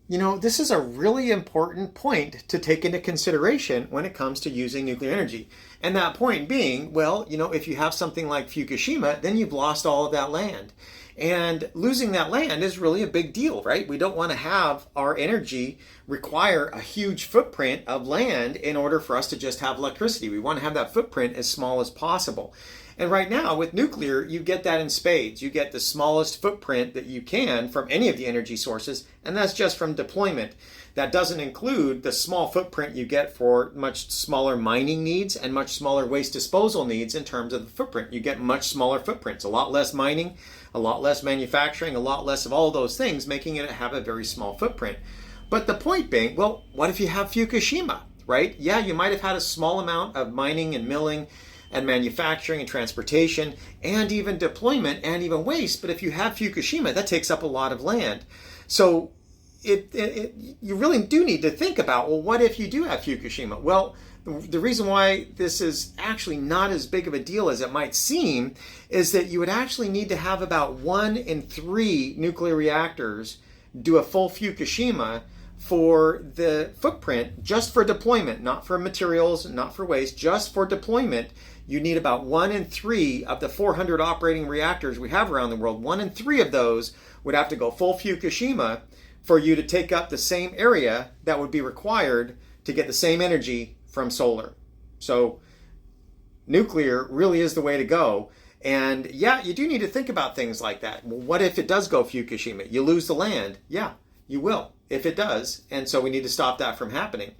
This is a really important point to take into consideration when it comes to using nuclear energy. And that point being, well, if you have something like Fukushima, then you've lost all of that land. And losing that land is really a big deal, right? We don't want to have our energy require a huge footprint of land in order for us to just have electricity. We want to have that footprint as small as possible. And right now with nuclear, you get that in spades. You get the smallest footprint that you can from any of the energy sources, and that's just from deployment. That doesn't include the small footprint you get for much smaller mining needs and much smaller waste disposal needs in terms of the footprint. You get much smaller footprints, a lot less mining, a lot less manufacturing, a lot less of all those things, making it have a very small footprint. But the point being, well, what if you have Fukushima, right? Yeah, you might have had a small amount of mining and milling and manufacturing and transportation and even deployment and even waste. But if you have Fukushima, that takes up a lot of land. So you really do need to think about, well, what if you do have Fukushima? Well, the reason why this is actually not as big of a deal as it might seem is that you would actually need to have about 1 in 3 nuclear reactors do a full Fukushima for the footprint, just for deployment, not for materials, not for waste, just for deployment. You need about 1 in 3 of the 400 operating reactors we have around the world. 1 in 3 of those would have to go full Fukushima for you to take up the same area that would be required to get the same energy from solar. So nuclear really is the way to go. And yeah, you do need to think about things like that. Well, what if it does go Fukushima? You lose the land. Yeah, you will if it does. And so we need to stop that from happening.